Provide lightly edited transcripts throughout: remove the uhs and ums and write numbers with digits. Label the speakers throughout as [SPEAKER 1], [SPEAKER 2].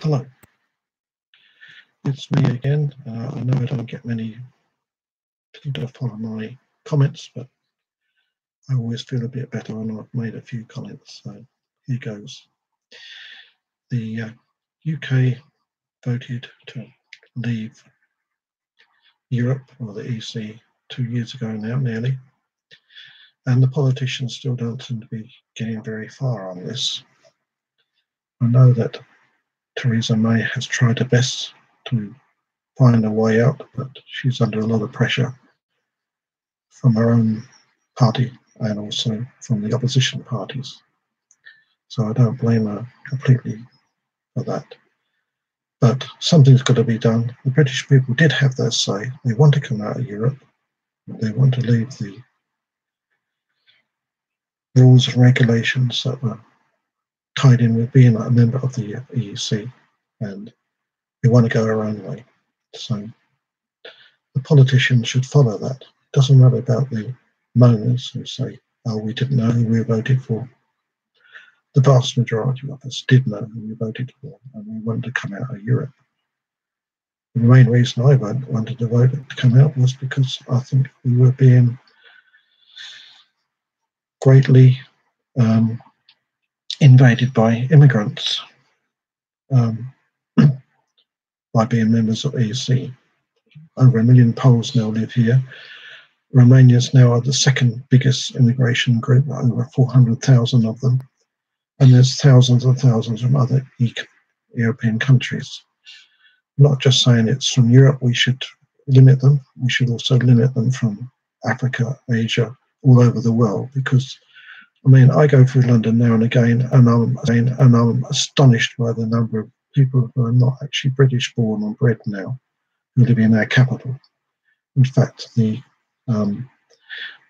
[SPEAKER 1] Hello, it's me again. I know I don't get many people to follow my comments, but I always feel a bit better when I've made a few comments. So here goes. The UK voted to leave Europe, or the EC, 2 years ago now, nearly. And the politicians still don't seem to be getting very far on this. I know that Theresa May has tried her best to find a way out, but she's under a lot of pressure from her own party and also from the opposition parties. So I don't blame her completely for that. But something's got to be done. The British people did have their say. They want to come out of Europe. They want to leave the rules and regulations that were tied in with being a member of the EEC, and they want to go their own way. So the politicians should follow that. It doesn't matter about the moaners who say, oh, we didn't know who we voted for. The vast majority of us did know who we voted for, and we wanted to come out of Europe. The main reason I wanted to vote to come out was because I think we were being greatly invaded by immigrants by being members of EEC. Over 1 million Poles now live here. Romanians now are the second biggest immigration group, over 400,000 of them. And there's thousands and thousands from other European countries. I'm not just saying it's from Europe, we should limit them. We should also limit them from Africa, Asia, all over the world, because I mean, I go through London now and again, and I'm astonished by the number of people who are not actually British born and bred now, who live in our capital. In fact, the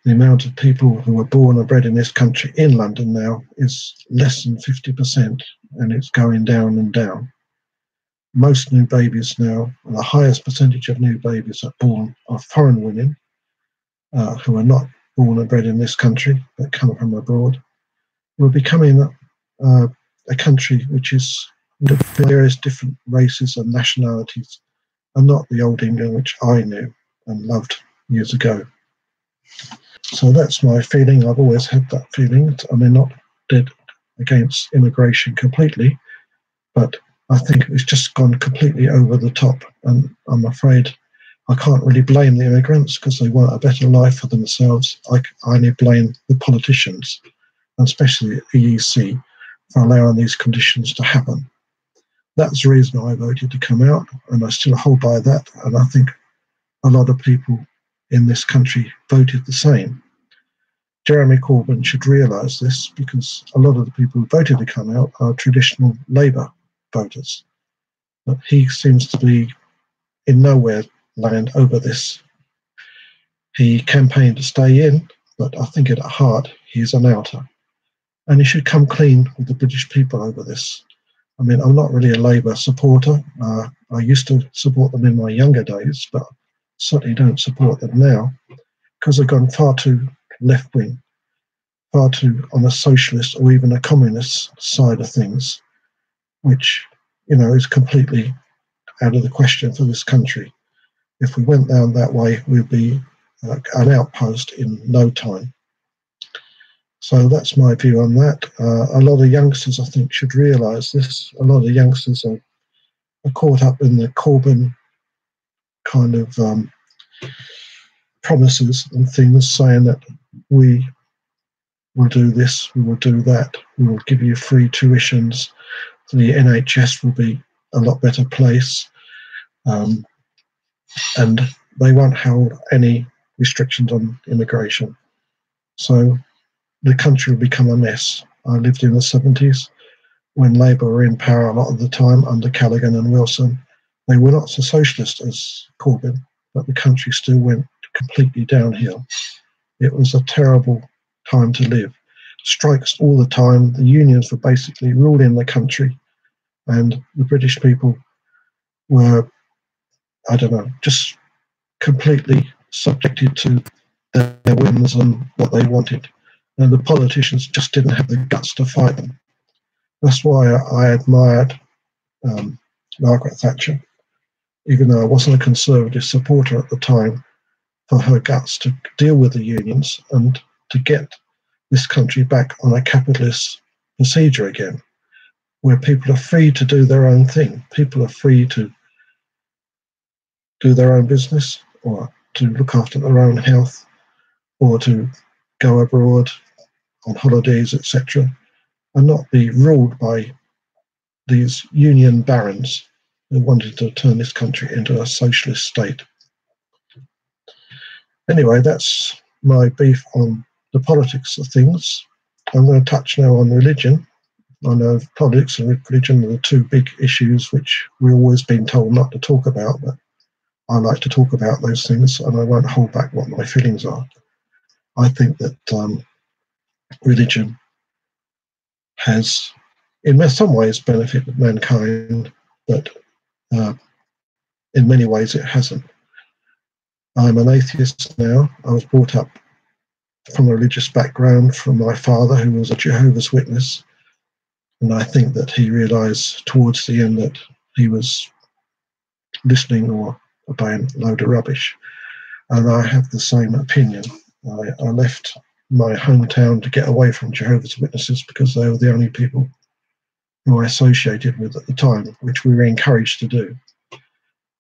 [SPEAKER 1] amount of people who are born and bred in this country in London now is less than 50%, and it's going down and down. Most new babies now, the highest percentage of new babies are born of foreign women who are not born and bred in this country, but come from abroad. We're becoming a country which is various different races and nationalities, and not the old England which I knew and loved years ago. So that's my feeling. I've always had that feeling. I mean, not dead against immigration completely, but I think it's just gone completely over the top, and I'm afraid I can't really blame the immigrants because they want a better life for themselves. I only blame the politicians, and especially the EEC, for allowing these conditions to happen. That's the reason I voted to come out, and I still hold by that, and I think a lot of people in this country voted the same. Jeremy Corbyn should realise this, because a lot of the people who voted to come out are traditional Labour voters. But he seems to be in nowhere land over this. He campaigned to stay in, but I think at heart he's an outer. And he should come clean with the British people over this. I mean, I'm not really a Labour supporter. I used to support them in my younger days, but certainly don't support them now, because they've gone far too left-wing, far too on a socialist or even a communist side of things, which, you know, is completely out of the question for this country. If we went down that way, we'd be an outpost in no time. So that's my view on that. A lot of youngsters, I think, should realise this. A lot of youngsters are caught up in the Corbyn kind of promises and things, saying that we will do this, we will do that, we will give you free tuitions, the NHS will be a lot better place, and they won't hold any restrictions on immigration. So the country will become a mess. I lived in the 70s when Labour were in power a lot of the time under Callaghan and Wilson. They were not so socialist as Corbyn, but the country still went completely downhill. It was a terrible time to live. Strikes all the time. The unions were basically ruling the country, and the British people were, I don't know, just completely subjected to their whims and what they wanted. And the politicians just didn't have the guts to fight them. That's why I admired Margaret Thatcher, even though I wasn't a Conservative supporter at the time, for her guts to deal with the unions and to get this country back on a capitalist procedure again, where people are free to do their own thing. People are free to do their own business, or to look after their own health, or to go abroad on holidays, etc., and not be ruled by these union barons who wanted to turn this country into a socialist state. Anyway, that's my beef on the politics of things. I'm going to touch now on religion. I know politics and religion are the two big issues which we've always been told not to talk about, but I like to talk about those things, and I won't hold back what my feelings are. I think that religion has, in some ways, benefited mankind, but in many ways it hasn't. I'm an atheist now. I was brought up from a religious background from my father, who was a Jehovah's Witness, and I think that he realised towards the end that he was listening or obeying a load of rubbish. And I have the same opinion. I left my hometown to get away from Jehovah's Witnesses because they were the only people who I associated with at the time, which we were encouraged to do.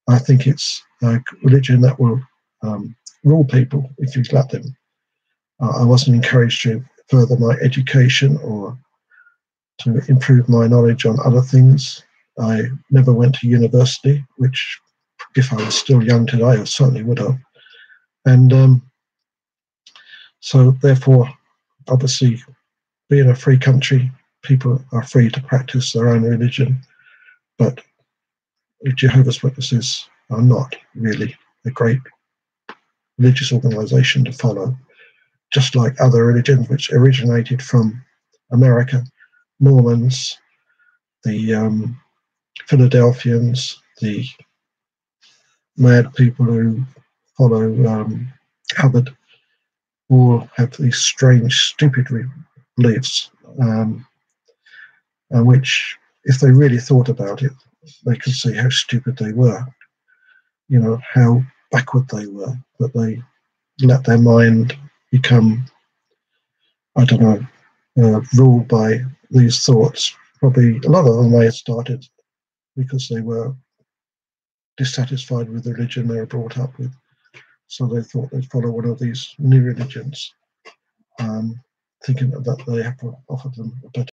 [SPEAKER 1] I think it's a religion that will rule people if you let them. I wasn't encouraged to further my education or to improve my knowledge on other things. I never went to university, which if I was still young today, I certainly would have. And so therefore, obviously, being a free country, people are free to practice their own religion, but Jehovah's Witnesses are not really a great religious organization to follow, just like other religions which originated from America, Mormons, the Philadelphians, the mad people who follow Hubbard, all have these strange, stupid beliefs, and which, if they really thought about it, they could see how stupid they were, how backward they were, but they let their mind become, I don't know, ruled by these thoughts. Probably a lot of them may have started because they were dissatisfied with the religion they were brought up with. So they thought they'd follow one of these new religions, thinking that they have to offer them a better